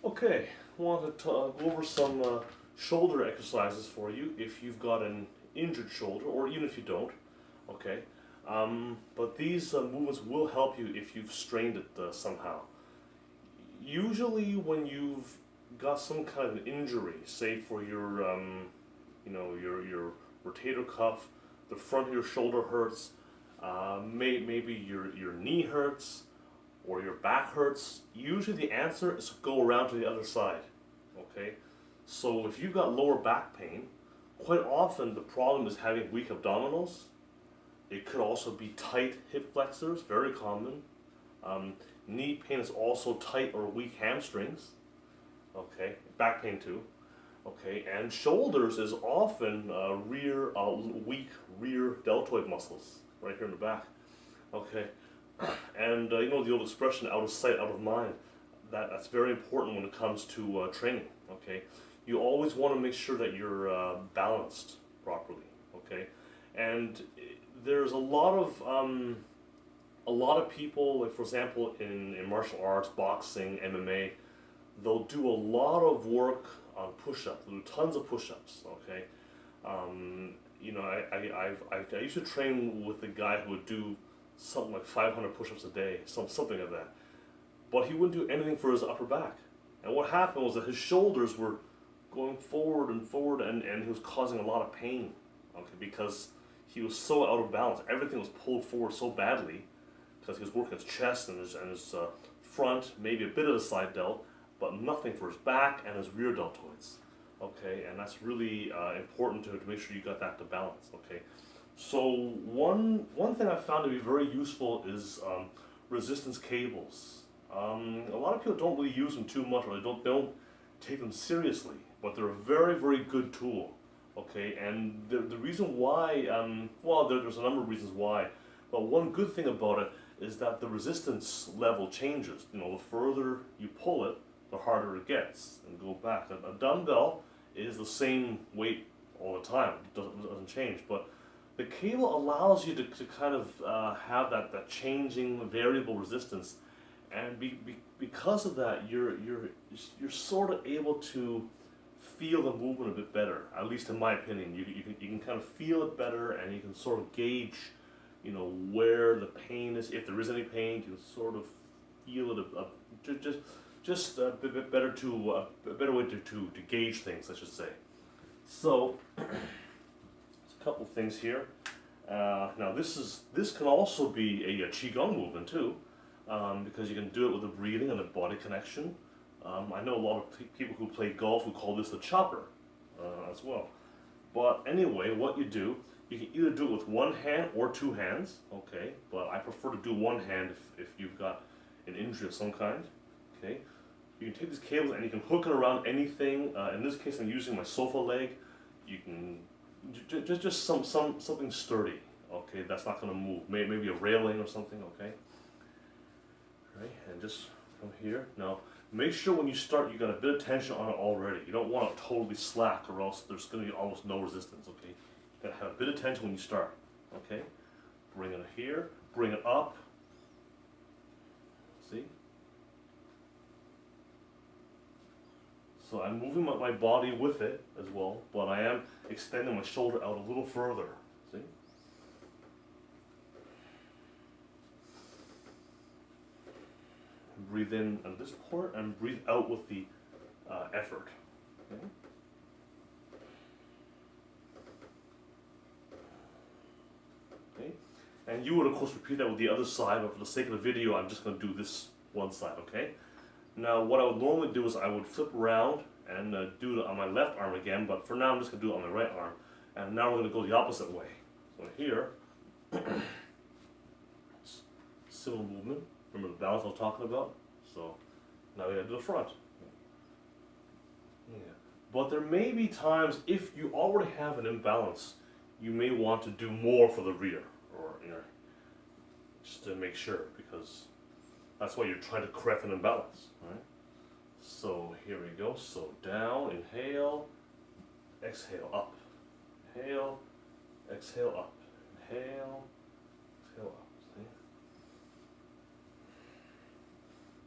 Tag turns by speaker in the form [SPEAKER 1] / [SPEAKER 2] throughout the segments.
[SPEAKER 1] Okay, I want to go over some shoulder exercises for you if you've got an injured shoulder, or even if you don't. Okay, but these movements will help you if you've strained it somehow. Usually, when you've got some kind of an injury, say for your, your rotator cuff, the front of your shoulder hurts, maybe your knee hurts, or your back hurts, usually the answer is to go around to the other side. Okay? So if you've got lower back pain, quite often the problem is having weak abdominals. It could also be tight hip flexors, very common. Knee pain is also tight or weak hamstrings. Okay, back pain too. Okay, and shoulders is often weak rear deltoid muscles right here in the back. Okay, and you know the old expression, out of sight, out of mind. That's very important when it comes to training. Okay, you always want to make sure that you're balanced properly. Okay, and there's a lot of people, like for example, in martial arts, boxing, MMA, they'll do a lot of work on push-ups. They'll do tons of push-ups. Okay, I used to train with a guy who would do something like 500 push-ups a day, something like that. But he wouldn't do anything for his upper back. And what happened was that his shoulders were going forward and forward, and he was causing a lot of pain. Okay, because he was so out of balance. Everything was pulled forward so badly because he was working his chest and his front, maybe a bit of the side delt, but nothing for his back and his rear deltoids. Okay, and that's really important to make sure you got that to balance. Okay, so one thing I found to be very useful is resistance cables. A lot of people don't really use them too much, or they don't take them seriously, but they're a very, very good tool. Okay, and the reason why, there's a number of reasons why, but one good thing about it is that the resistance level changes. You know, the further you pull it, the harder it gets, and go back. A dumbbell is the same weight all the time, it doesn't change, but the cable allows you to kind of have that changing variable resistance, and because of that, you're sort of able to feel the movement a bit better. At least in my opinion, you can kind of feel it better, and you can sort of gauge, you know, where the pain is. If there is any pain, you can sort of feel it just a bit better a better way to gauge things, I should say. So. A couple things here. Now this can also be a qigong movement too, because you can do it with the breathing and the body connection. I know a lot of people who play golf who call this the chopper as well. But anyway, what you do, you can either do it with one hand or two hands. Okay, but I prefer to do one hand if you've got an injury of some kind. Okay, you can take these cables and you can hook it around anything. In this case, I'm using my sofa leg. You can just something sturdy, okay, that's not going to move. Maybe a railing or something, okay. Right, and just from here. Now, make sure when you start you got a bit of tension on it already. You don't want it totally slack, or else there's going to be almost no resistance, okay. You got to have a bit of tension when you start, okay. Bring it here, bring it up. See? So I'm moving my body with it as well, but I am extending my shoulder out a little further. See? Breathe in on this part and breathe out with the effort. Okay? Okay? And you would of course repeat that with the other side, but for the sake of the video, I'm just going to do this one side. Okay? Now, what I would normally do is I would flip around and do it on my left arm again, but for now I'm just going to do it on my right arm. And now we're going to go the opposite way. So here, similar movement. Remember the balance I was talking about? So now we got to do the front. Yeah. But there may be times, if you already have an imbalance, you may want to do more for the rear, or just to make sure, because that's why you're trying to correct an imbalance, right? So here we go. So down, inhale, exhale, up. Inhale, exhale, up. Inhale, exhale, up. See?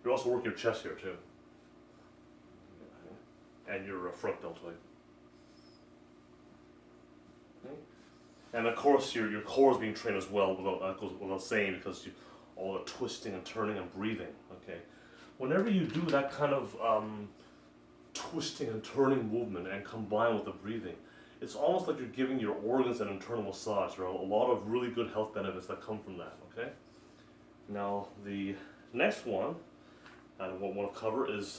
[SPEAKER 1] You also work your chest here too. and your front deltoid. Okay. And of course your core is being trained as well, goes without saying, because all the twisting and turning and breathing. Okay. Whenever you do that kind of twisting and turning movement and combine with the breathing, it's almost like you're giving your organs an internal massage. There are a lot of really good health benefits that come from that. Okay. Now the next one I want to cover is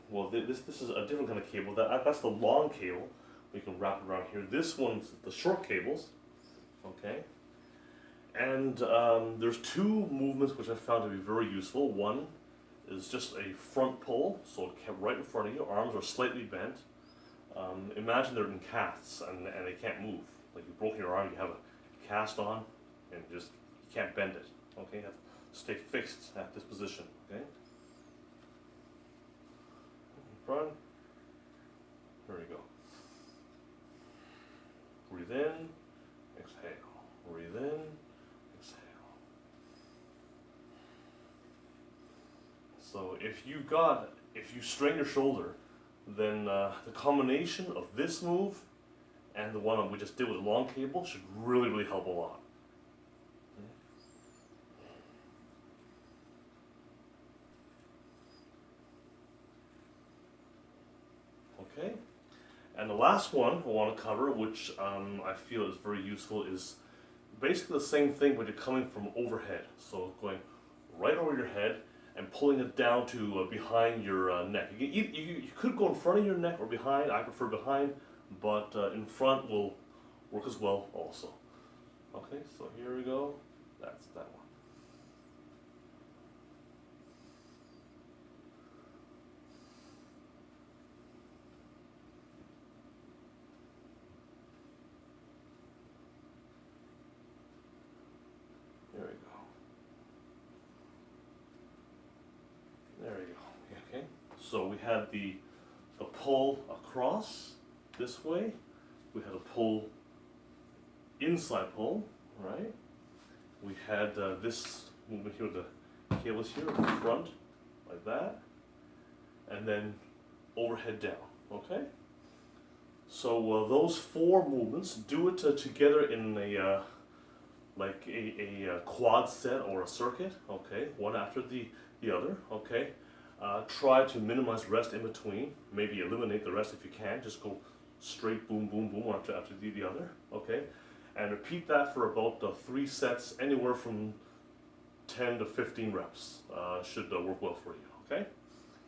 [SPEAKER 1] well, this is a different kind of cable. That's the long cable. We can wrap it around here. This one's the short cables. Okay. And there's two movements which I found to be very useful. One is just a front pull, so it kept right in front of you. Arms are slightly bent. Imagine they're in casts and they can't move. Like you broke your arm, you have a cast on, and just you can't bend it. Okay, you have to stay fixed at this position. Okay. In front. There you go. Breathe in, exhale. Breathe in, exhale. So if you strain your shoulder, then the combination of this move and the one we just did with the long cable should really help a lot. Okay, and the last one I want to cover, which I feel is very useful, is basically the same thing, but you're coming from overhead. So going right over your head and pulling it down to behind your neck. You could go in front of your neck or behind. I prefer behind, but in front will work as well also. Okay, so here we go. That's that one. There we go. There we go. Okay. So we had the pull across this way. We had a pull inside pull, right? We had this movement here, the cables here in front, like that, and then overhead down. Okay. So those four movements, do it together in a like a quad set or a circuit, okay, one after the other, okay. Try to minimize rest in between, maybe eliminate the rest if you can, just go straight boom, boom, boom after the other, okay. And repeat that for about 3 sets, anywhere from 10 to 15 reps. Should work well for you, okay.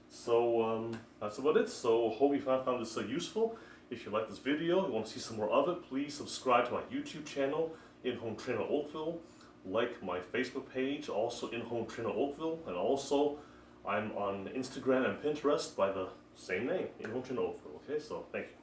[SPEAKER 1] So that's about it. So hope you found this useful. If you like this video, you want to see some more of it, please subscribe to my YouTube channel, In-Home Trainer Oakville. Like my Facebook page, also In-Home Trainer Oakville, and also I'm on Instagram and Pinterest by the same name, In-Home Trainer Oakville. Okay, so thank you.